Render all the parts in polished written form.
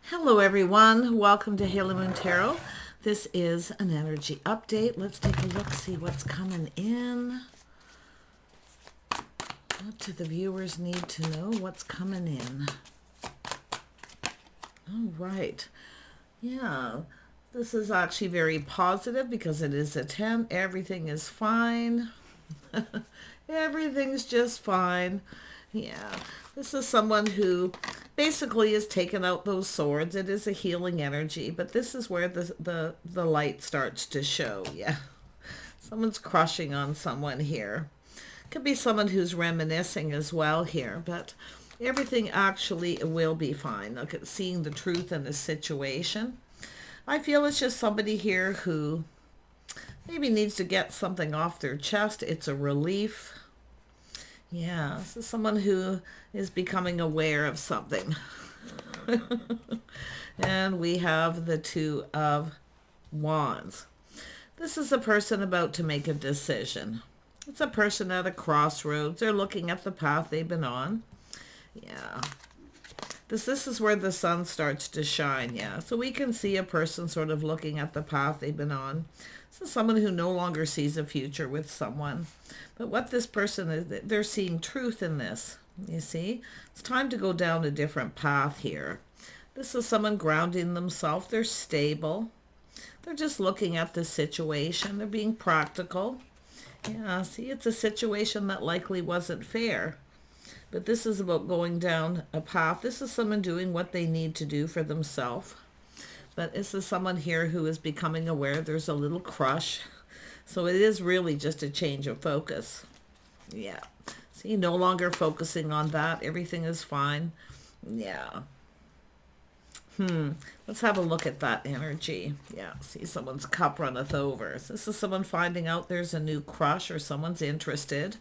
Hello everyone, welcome to Halo Moon Tarot. This is an energy update. Let's take a look, see what's coming in. What do the viewers need to know? What's coming in? All right. Yeah, this is actually very positive because it is a 10. Everything is fine. Everything's just fine. Yeah, this is someone who basically is taking out those swords. It is a healing energy, but this is where the light starts to show. Yeah, someone's crushing on someone here. Could be someone who's reminiscing as well here, but everything actually will be fine. Look at seeing the truth in the situation. I feel it's just somebody here who maybe needs to get something off their chest. It's a relief. Yeah, this is someone who is becoming aware of something. And we have the Two of Wands. This is a person about to make a decision. It's a person at a crossroads. They're looking at the path they've been on. Yeah. This is where the sun starts to shine. Yeah. So we can see a person sort of looking at the path they've been on. This is someone who no longer sees a future with someone. But what this person is, they're seeing truth in this. You see? It's time to go down a different path here. This is someone grounding themselves. They're stable. They're just looking at the situation. They're being practical. Yeah, see, it's a situation that likely wasn't fair. But this is about going down a path. This is someone doing what they need to do for themselves. But this is someone here who is becoming aware there's a little crush. So it is really just a change of focus. Yeah. See, no longer focusing on that. Everything is fine. Yeah. Let's have a look at that energy. Yeah, see, someone's cup runneth over. So this is someone finding out there's a new crush or someone's interested.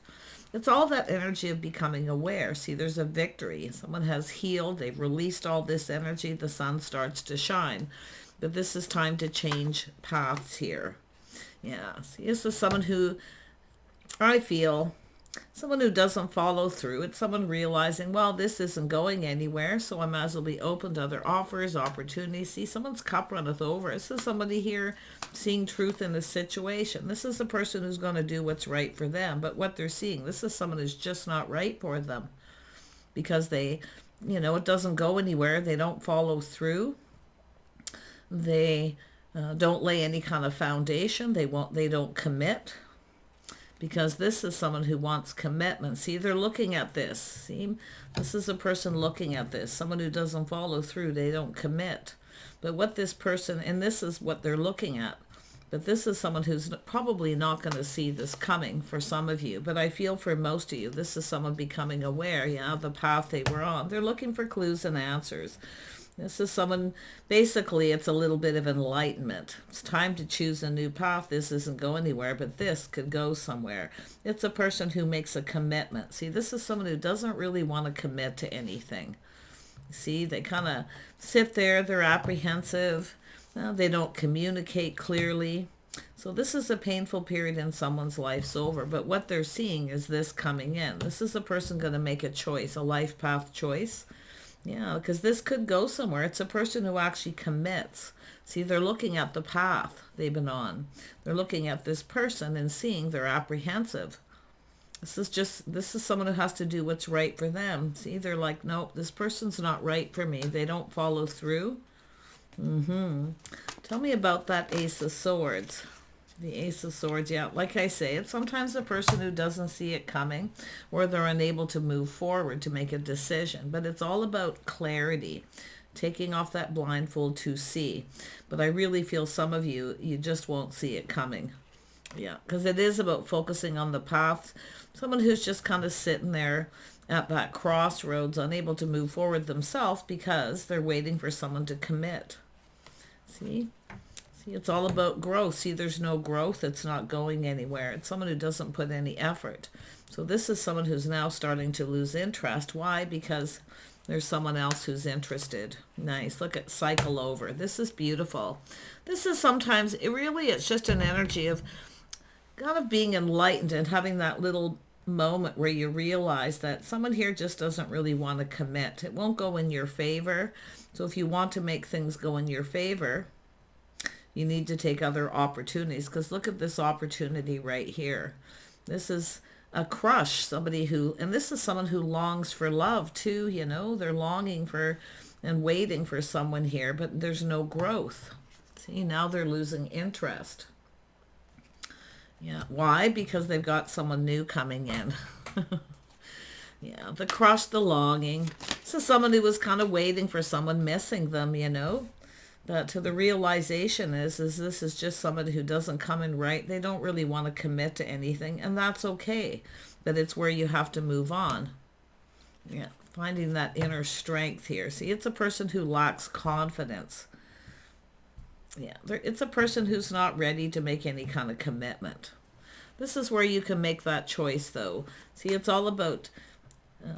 It's all that energy of becoming aware. See, there's a victory. Someone has healed. They've released all this energy. The sun starts to shine. But this is time to change paths here. Yeah, see, this is someone who, I feel, someone who doesn't follow through. It's someone realizing, well, this isn't going anywhere, so I might as well be open to other offers, opportunities. See, someone's cup runneth over. This is somebody here seeing truth in the situation. This is a person who's going to do what's right for them, but what they're seeing, this is someone who's just not right for them because they, it doesn't go anywhere. They don't follow through. They don't lay any kind of foundation. They don't commit. Because this is someone who wants commitment. See, they're looking at this. See, this is a person looking at this. Someone who doesn't follow through. They don't commit. But what this person, and this is what they're looking at. But this is someone who's probably not going to see this coming for some of you. But I feel for most of you, this is someone becoming aware, of the path they were on. They're looking for clues and answers. This is someone, basically, it's a little bit of enlightenment. It's time to choose a new path. This isn't going anywhere, but this could go somewhere. It's a person who makes a commitment. See, this is someone who doesn't really want to commit to anything. See, they kind of sit there. They're apprehensive. They don't communicate clearly. So this is a painful period in someone's life's over. But what they're seeing is this coming in. This is a person going to make a choice, a life path choice. Yeah, because this could go somewhere. It's a person who actually commits. See, they're looking at the path they've been on. They're looking at this person and seeing they're apprehensive. This is someone who has to do what's right for them. See, they're like, nope, this person's not right for me. They don't follow through. Tell me about that Ace of Swords. The Ace of Swords, yeah, like I say, it's sometimes a person who doesn't see it coming or they're unable to move forward to make a decision. But it's all about clarity, taking off that blindfold to see. But I really feel some of you, you just won't see it coming. Yeah, because it is about focusing on the path. Someone who's just kind of sitting there at that crossroads, unable to move forward themselves because they're waiting for someone to commit. See? It's all about growth. See, there's no growth. It's not going anywhere. It's someone who doesn't put any effort. So this is someone who's now starting to lose interest. Why? Because there's someone else who's interested. Nice. Look at cycle over. This is beautiful. This is sometimes, it's just an energy of kind of being enlightened and having that little moment where you realize that someone here just doesn't really want to commit. It won't go in your favor. So if you want to make things go in your favor, you need to take other opportunities, because look at this opportunity right here. This is a crush, somebody who, and this is someone who longs for love too, you know, they're longing for and waiting for someone here, but there's no growth. See, now they're losing interest. Yeah, why? Because they've got someone new coming in. Yeah, the crush, the longing. This is someone who was kind of waiting for someone, missing them, you know. But to the realization is this is just somebody who doesn't come in right. They don't really want to commit to anything, and that's okay. But it's where you have to move on. Yeah, finding that inner strength here. See, it's a person who lacks confidence. Yeah, it's a person who's not ready to make any kind of commitment. This is where you can make that choice, though. See, it's all about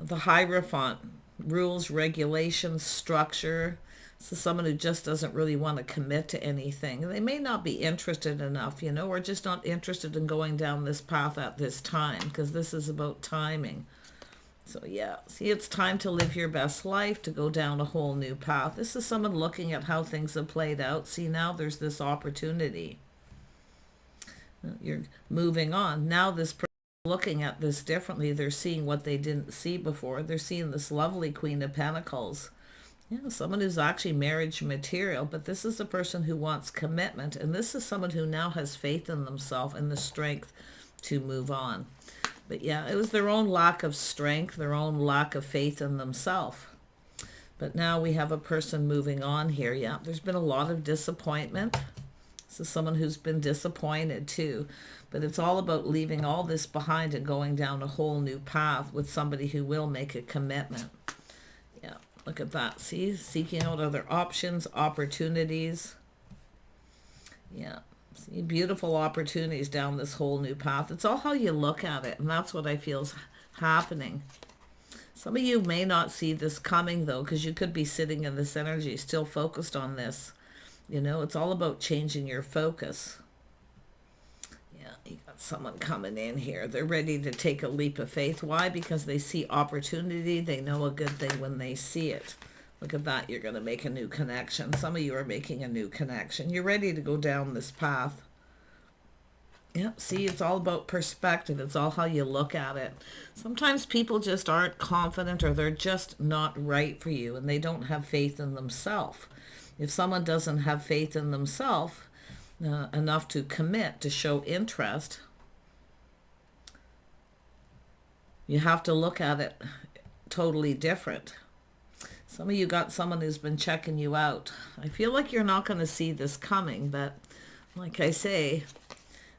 the Hierophant, rules, regulations, structure. So someone who just doesn't really want to commit to anything. They may not be interested enough, you know, or just not interested in going down this path at this time, because this is about timing. So yeah, see, it's time to live your best life, to go down a whole new path. This is someone looking at how things have played out. See, now there's this opportunity. You're moving on. Now this person is looking at this differently. They're seeing what they didn't see before. They're seeing this lovely Queen of Pentacles. Yeah, someone who's actually marriage material, but this is a person who wants commitment, and this is someone who now has faith in themselves and the strength to move on. But yeah, it was their own lack of strength, their own lack of faith in themselves. But now we have a person moving on here. Yeah, there's been a lot of disappointment. This is someone who's been disappointed too. But it's all about leaving all this behind and going down a whole new path with somebody who will make a commitment. Yeah. Look at that. See, seeking out other options, opportunities. Yeah. See, beautiful opportunities down this whole new path. It's all how you look at it, and that's what I feel is happening. Some of you may not see this coming, though, because you could be sitting in this energy, still focused on this. You know, it's all about changing your focus. Yeah, you got someone coming in here. They're ready to take a leap of faith. Why? Because they see opportunity. They know a good thing when they see it. Look at that. You're going to make a new connection. Some of you are making a new connection. You're ready to go down this path. Yep, see, it's all about perspective. It's all how you look at it. Sometimes people just aren't confident, or they're just not right for you, and they don't have faith in themselves. If someone doesn't have faith in themselves enough to commit, to show interest, you have to look at it totally different. Some of you got someone who's been checking you out. I feel like you're not going to see this coming, but like I say,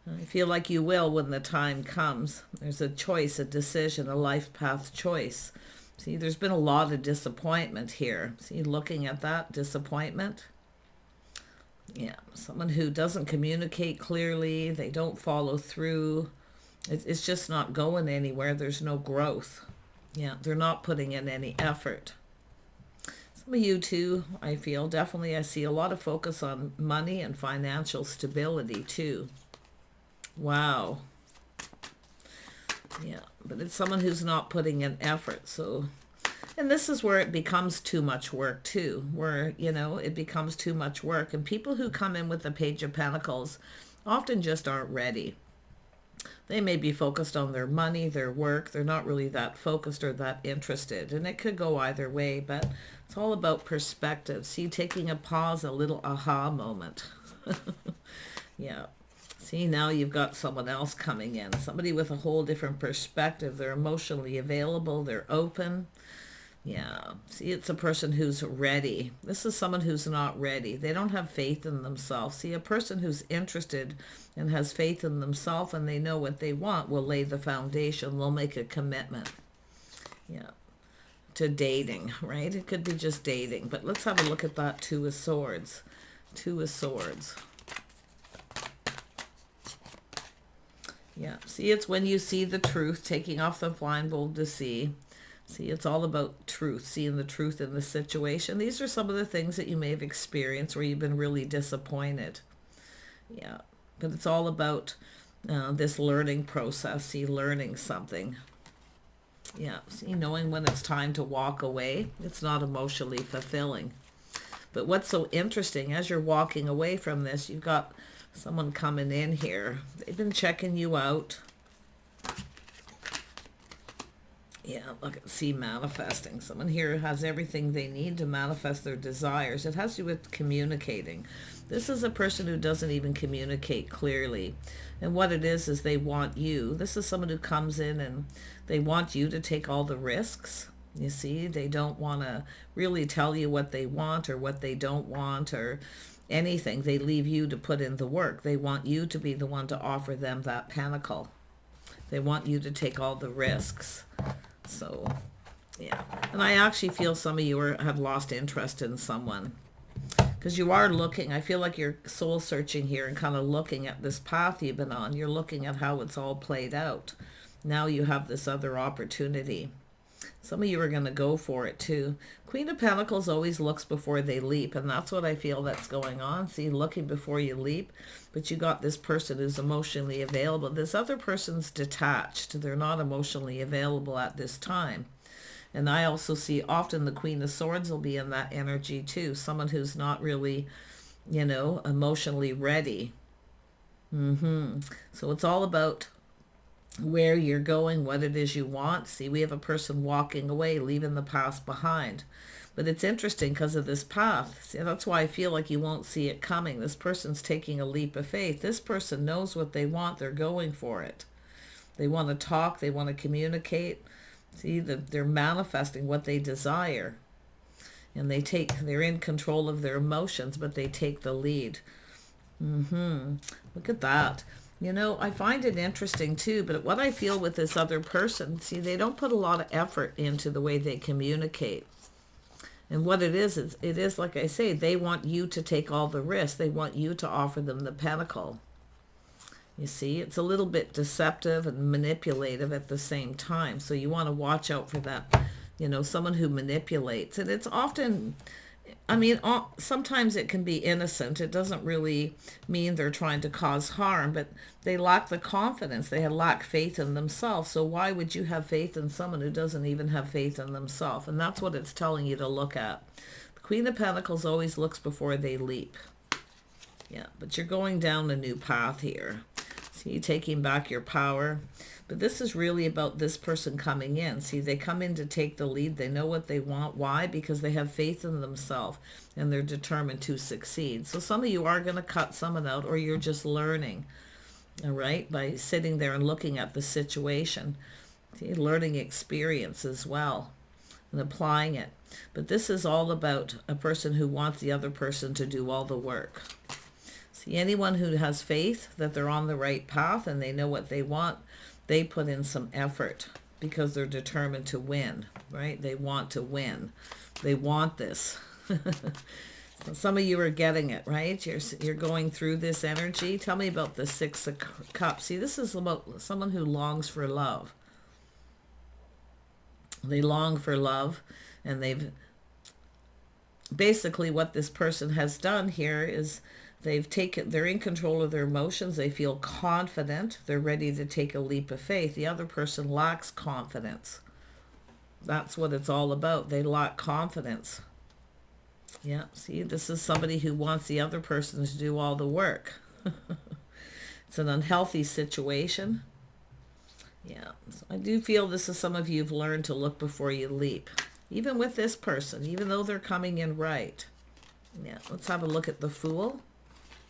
I feel like you will when the time comes. There's a choice, a decision, a life path choice. See, there's been a lot of disappointment here. See, looking at that disappointment. Yeah, someone who doesn't communicate clearly. They don't follow through. It's just not going anywhere. There's no growth. Yeah, they're not putting in any effort. Some of you too, I feel, definitely I see a lot of focus on money and financial stability too. Wow. Yeah, but it's someone who's not putting in effort. So, and this is where it becomes too much work too, where, you know, it becomes too much work. And people who come in with the Page of Pentacles often just aren't ready. They may be focused on their money, their work. They're not really that focused or that interested. And it could go either way, but it's all about perspective. See, taking a pause, a little aha moment. Yeah. See, now you've got someone else coming in. Somebody with a whole different perspective. They're emotionally available. They're open. Yeah. See, it's a person who's ready. This is someone who's not ready. They don't have faith in themselves. See, a person who's interested and has faith in themselves and they know what they want will lay the foundation. They'll make a commitment. Yeah. To dating, right? It could be just dating. But let's have a look at that Two of Swords. Two of Swords. Yeah. See, it's when you see the truth, taking off the blindfold to see. See, it's all about truth, seeing the truth in the situation. These are some of the things that you may have experienced where you've been really disappointed. Yeah, but it's all about this learning process, see, learning something. Yeah, see, knowing when it's time to walk away. It's not emotionally fulfilling. But what's so interesting, as you're walking away from this, you've got someone coming in here. They've been checking you out. Yeah, look at, see, manifesting. Someone here has everything they need to manifest their desires. It has to do with communicating. This is a person who doesn't even communicate clearly. And what it is they want you. This is someone who comes in and they want you to take all the risks. You see, they don't want to really tell you what they want or what they don't want or anything. They leave you to put in the work. They want you to be the one to offer them that pinnacle. They want you to take all the risks. So, yeah. And I actually feel some of you have lost interest in someone. Because you are looking, I feel like you're soul searching here and kind of looking at this path you've been on. You're looking at how it's all played out. Now you have this other opportunity. Some of you are going to go for it too. Queen of Pentacles always looks before they leap, and that's what I feel that's going on. See, looking before you leap, but you got this person who's emotionally available. This other person's detached. They're not emotionally available at this time. And I also see often the Queen of Swords will be in that energy too. Someone who's not really, you know, emotionally ready. So it's all about where you're going, what it is you want. See, we have a person walking away, leaving the past behind. But it's interesting because of this path. See, that's why I feel like you won't see it coming. This person's taking a leap of faith. This person knows what they want. They're going for it. They want to talk. They want to communicate. See, they're manifesting what they desire. And they're in control of their emotions, but they take the lead. Look at that. You know, I find it interesting too, but what I feel with this other person, see, they don't put a lot of effort into the way they communicate. And what it is like I say, they want you to take all the risks. They want you to offer them the pinnacle. You see, it's a little bit deceptive and manipulative at the same time. So you want to watch out for that, you know, someone who manipulates. And it's often, I mean, sometimes it can be innocent. It doesn't really mean they're trying to cause harm, but they lack the confidence. They lack faith in themselves. So why would you have faith in someone who doesn't even have faith in themselves? And that's what it's telling you to look at. The Queen of Pentacles always looks before they leap. Yeah, but you're going down a new path here. See, taking back your power. But this is really about this person coming in. See, they come in to take the lead. They know what they want. Why? Because they have faith in themselves and they're determined to succeed. So some of you are going to cut someone out, or you're just learning, all right, by sitting there and looking at the situation. See, learning experience as well and applying it. But this is all about a person who wants the other person to do all the work. See, anyone who has faith that they're on the right path and they know what they want, they put in some effort because they're determined to win, right? They want to win. They want this. So some of you are getting it, right? You're going through this energy. Tell me about the Six of Cups. See, this is about someone who longs for love. They long for love, and basically what this person has done here is they're in control of their emotions. They feel confident. They're ready to take a leap of faith. The other person lacks confidence. That's what it's all about. They lack confidence. Yeah, see, this is somebody who wants the other person to do all the work. It's an unhealthy situation. Yeah, so I do feel this is some of you have learned to look before you leap. Even with this person, even though they're coming in right. Yeah, let's have a look at the Fool.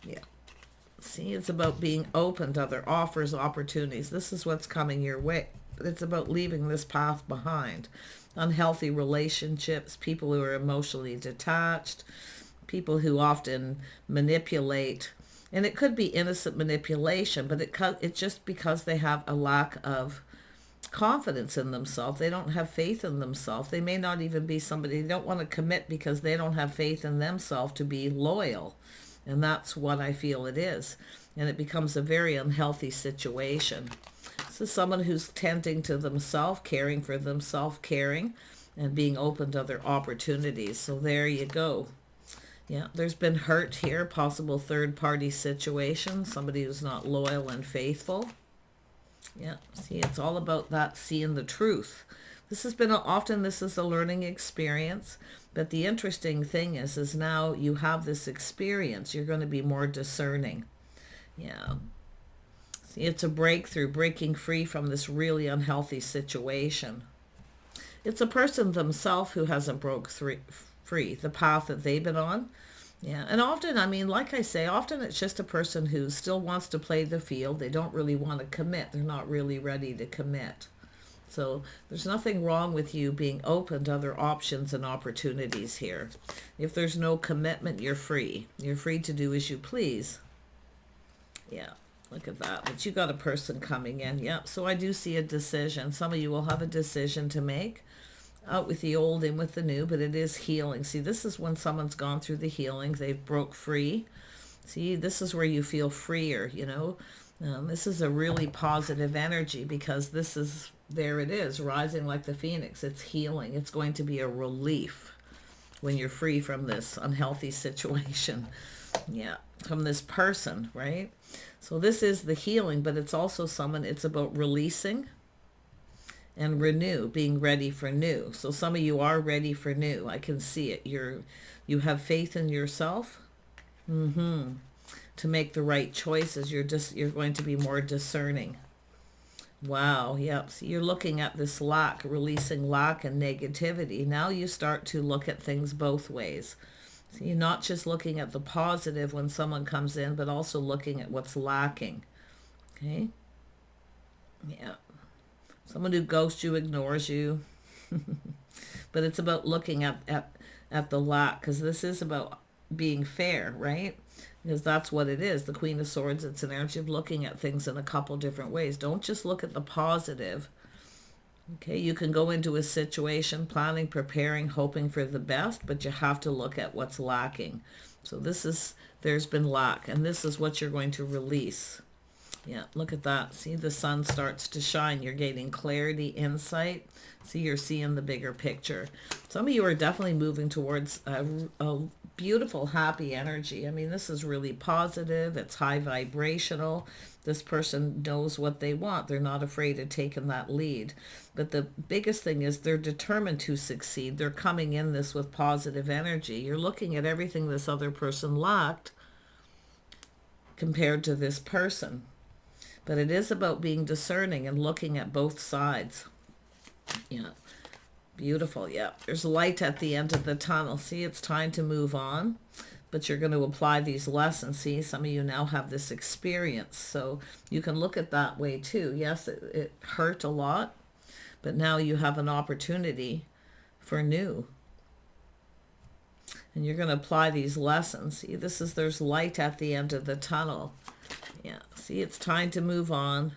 Yeah. See, it's about being open to other offers, opportunities. This is what's coming your way. But it's about leaving this path behind. Unhealthy relationships, people who are emotionally detached, people who often manipulate. And it could be innocent manipulation, but it's just because they have a lack of confidence in themselves. They don't have faith in themselves. They may not even be somebody, they don't want to commit because they don't have faith in themselves to be loyal. And that's what I feel it is. And it becomes a very unhealthy situation. This is someone who's tending to themselves, caring for themselves, caring, and being open to other opportunities. So there you go. Yeah, there's been hurt here, possible third-party situation, somebody who's not loyal and faithful. Yeah, see, it's all about that, seeing the truth. This has been often this is a learning experience, but the interesting thing is now you have this experience, you're going to be more discerning. Yeah. See, it's a breakthrough, breaking free from this really unhealthy situation. It's a person themselves who hasn't broke free, the path that they've been on. Yeah, and often, I mean, like I say, often it's just a person who still wants to play the field. They don't really want to commit. They're not really ready to commit. So there's nothing wrong with you being open to other options and opportunities here. If there's no commitment, you're free. You're free to do as you please. Yeah, look at that. But you got a person coming in. Yeah, so I do see a decision. Some of you will have a decision to make. Out with the old, in with the new, but it is healing. See, this is when someone's gone through the healing. They've broke free. See, this is where you feel freer, you know. This is a really positive energy because this is, there it is, rising like the phoenix. It's healing. It's going to be a relief when you're free from this unhealthy situation. Yeah, from this person, right? So this is the healing, but it's also someone, it's about releasing and renew, being ready for new. So some of you are ready for new. I can see it. You have faith in yourself to make the right choices. You're going to be more discerning. Wow. Yep. So you're looking at this lack, releasing lack and negativity. Now you start to look at things both ways. So you're not just looking at the positive when someone comes in, but also looking at what's lacking. Okay. Yeah. Someone who ghosts you, ignores you. But it's about looking at the lack, because this is about being fair, right? Because that's what it is. The Queen of Swords, it's an energy of looking at things in a couple different ways. Don't just look at the positive. Okay, you can go into a situation planning, preparing, hoping for the best, but you have to look at what's lacking. So there's been lack, and this is what you're going to release. Yeah, look at that. See, the sun starts to shine. You're gaining clarity, insight. See, you're seeing the bigger picture. Some of you are definitely moving towards a beautiful, happy energy. I mean, this is really positive. It's high vibrational. This person knows what they want. They're not afraid of taking that lead. But the biggest thing is they're determined to succeed. They're coming in this with positive energy. You're looking at everything this other person lacked compared to this person. But it is about being discerning and looking at both sides. Yeah. Beautiful. Yeah. There's light at the end of the tunnel. See, it's time to move on. But you're going to apply these lessons. See, some of you now have this experience. So you can look at that way too. Yes, it hurt a lot. But now you have an opportunity for new. And you're going to apply these lessons. See, there's light at the end of the tunnel. Yeah, see, it's time to move on.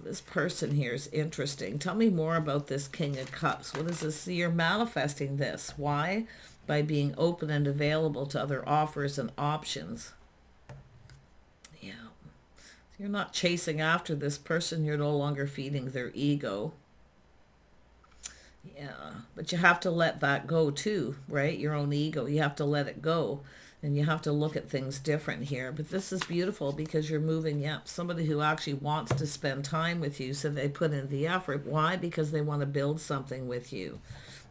This person here is interesting. Tell me more about this King of Cups. What is this? See, you're manifesting this. Why? By being open and available to other offers and options. Yeah. You're not chasing after this person. You're no longer feeding their ego. Yeah, but you have to let that go too, right? Your own ego. You have to let it go. And you have to look at things different here. But this is beautiful because you're moving, yeah, somebody who actually wants to spend time with you. So they put in the effort. Why? Because they want to build something with you.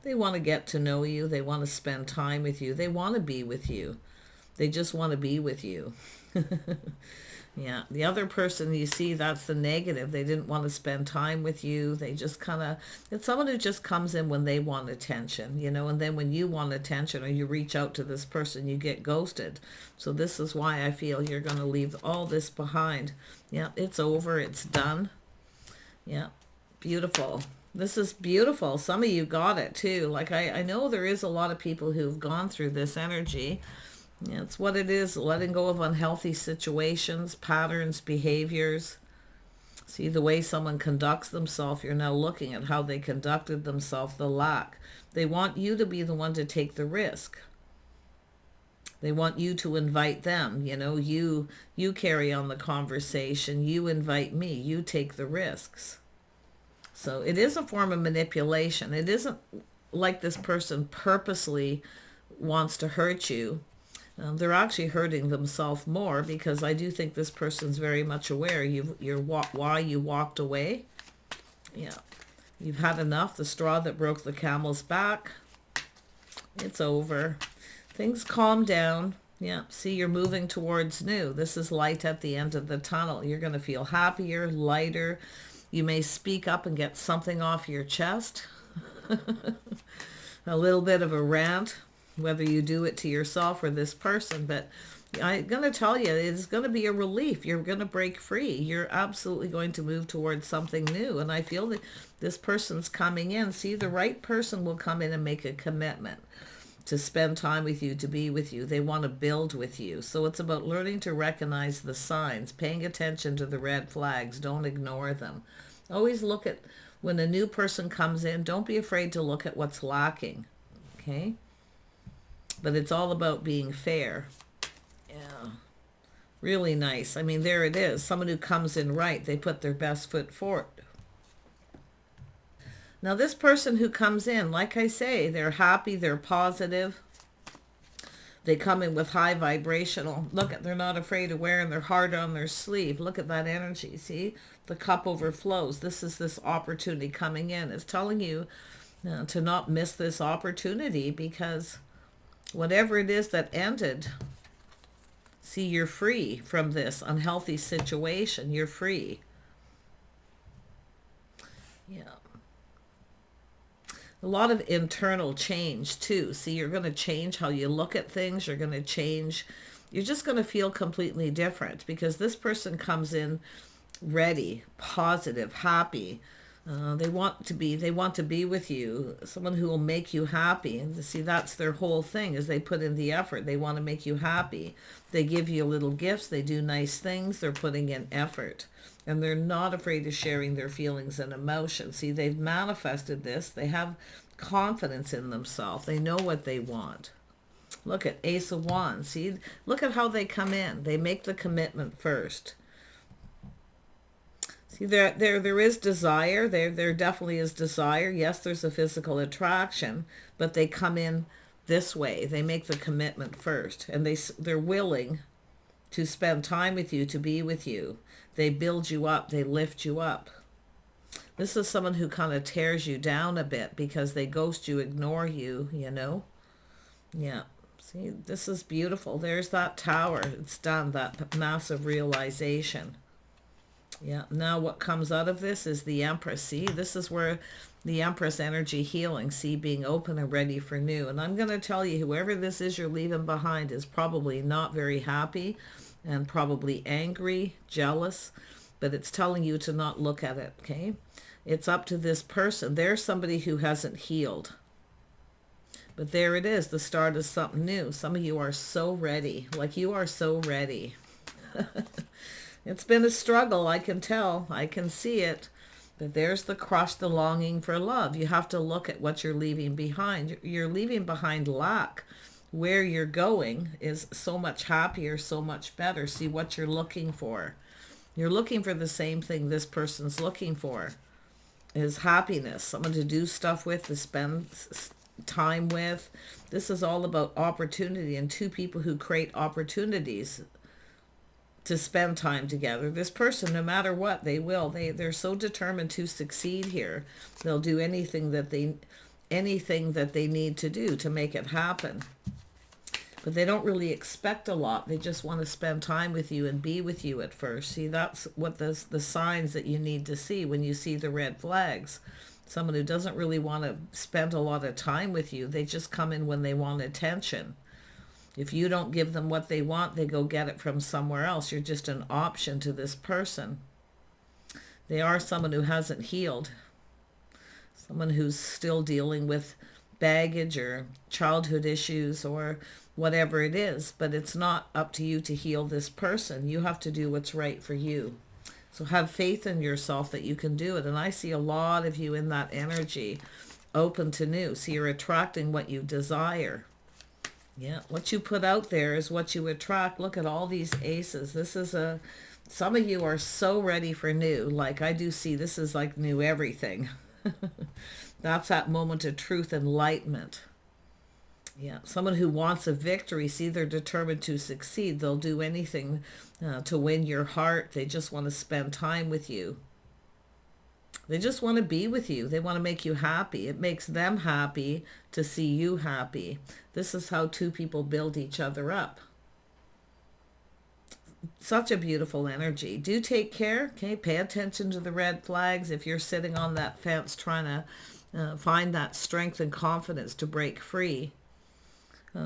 They want to get to know you. They want to spend time with you. They want to be with you. They just want to be with you. Yeah, the other person you see, that's the negative. They didn't want to spend time with you. They just kind of, it's someone who just comes in when they want attention, you know, and then when you want attention or you reach out to this person, you get ghosted. So this is why I feel you're going to leave all this behind. Yeah, it's over. It's done. Yeah, beautiful. This is beautiful. Some of you got it too. Like I know there is a lot of people who've gone through this energy. Yeah, it's what it is, letting go of unhealthy situations, patterns, behaviors. See, the way someone conducts themselves, you're now looking at how they conducted themselves, the lack. They want you to be the one to take the risk. They want you to invite them. You know, you carry on the conversation. You invite me. You take the risks. So it is a form of manipulation. It isn't like this person purposely wants to hurt you. They're actually hurting themselves more because I do think this person's very much aware why you walked away. Yeah. You've had enough. The straw that broke the camel's back. It's over. Things calm down. Yeah, see, you're moving towards new. This is light at the end of the tunnel. You're going to feel happier, lighter. You may speak up and get something off your chest. A little bit of a rant, whether you do it to yourself or this person. But I'm going to tell you, it's going to be a relief. You're going to break free. You're absolutely going to move towards something new. And I feel that this person's coming in. See, the right person will come in and make a commitment to spend time with you, to be with you. They want to build with you. So it's about learning to recognize the signs, paying attention to the red flags. Don't ignore them. Always look at, when a new person comes in, don't be afraid to look at what's lacking. Okay? But it's all about being fair. Yeah. Really nice. I mean, there it is. Someone who comes in right. They put their best foot forward. Now, this person who comes in, like I say, they're happy, they're positive. They come in with high vibrational. Look at, they're not afraid of wearing their heart on their sleeve. Look at that energy. See, the cup overflows. This is this opportunity coming in. It's telling you to not miss this opportunity, because whatever it is that ended, see, you're free from this unhealthy situation. You're free. Yeah. A lot of internal change too. See, you're going to change how you look at things. You're going to change. You're just going to feel completely different, because this person comes in ready, positive, happy. They want to be with you. Someone who will make you happy. And see, that's their whole thing, is they put in the effort. They want to make you happy. They give you little gifts. They do nice things. They're putting in effort. And they're not afraid of sharing their feelings and emotions. See, they've manifested this. They have confidence in themselves. They know what they want. Look at Ace of Wands. See, look at how they come in. They make the commitment first. See, there is desire. There definitely is desire. Yes, there's a physical attraction, but they come in this way. They make the commitment first, and they're willing to spend time with you, to be with you. They build you up. They lift you up. This is someone who kind of tears you down a bit, because they ghost you, ignore you, you know. Yeah. See, this is beautiful. There's that tower. It's done, that massive realization. Yeah. Now what comes out of this is the Empress. See, this is where the Empress energy healing. See, being open and ready for new. And I'm going to tell you, whoever this is you're leaving behind is probably not very happy, and probably angry, jealous, but it's telling you to not look at it, okay? It's up to this person. There's somebody who hasn't healed. But there it is, the start of something new. Some of you are so ready, like you are so ready. It's been a struggle, I can tell. I can see it. But there's the crush, the longing for love. You have to look at what you're leaving behind. You're leaving behind lack. Where you're going is so much happier, so much better. See what you're looking for. You're looking for the same thing this person's looking for, is happiness, someone to do stuff with, to spend time with. This is all about opportunity, and two people who create opportunities to spend time together. This person, no matter what, they will. They're so determined to succeed here. They'll do anything that they need to do to make it happen. But they don't really expect a lot. They just want to spend time with you and be with you at first. See, that's what the signs that you need to see when you see the red flags. Someone who doesn't really want to spend a lot of time with you. They just come in when they want attention. If you don't give them what they want, they go get it from somewhere else. You're just an option to this person. They are someone who hasn't healed. Someone who's still dealing with baggage or childhood issues or whatever it is, but it's not up to you to heal this person. You have to do what's right for you. So have faith in yourself that you can do it. And I see a lot of you in that energy, open to new. So you're attracting what you desire. Yeah, what you put out there is what you attract. Look at all these aces. This is some of you are so ready for new. Like I do see, this is like new everything. That's that moment of truth, enlightenment. Yeah, someone who wants a victory. See, they're determined to succeed. They'll do anything to win your heart. They just want to spend time with you. They just want to be with you. They want to make you happy. It makes them happy to see you happy. This is how two people build each other up. Such a beautiful energy. Do take care. Okay, pay attention to the red flags. If you're sitting on that fence trying to find that strength and confidence to break free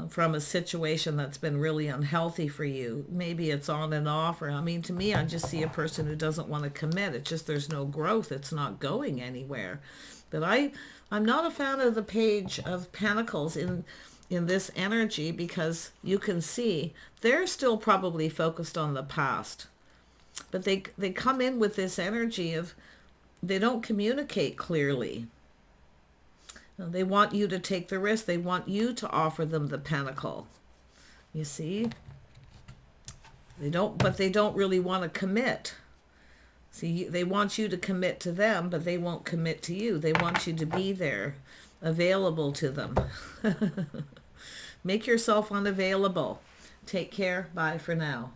from a situation that's been really unhealthy for you. Maybe it's on and off, or I mean, to me, I just see a person who doesn't want to commit. It's just there's no growth. It's not going anywhere. But I'm not a fan of the Page of Pentacles in this energy, because you can see they're still probably focused on the past. But they come in with this energy of they don't communicate clearly. They want you to take the risk. They want you to offer them the pentacle. You see? But they don't really want to commit. See, they want you to commit to them, but they won't commit to you. They want you to be there, available to them. Make yourself unavailable. Take care. Bye for now.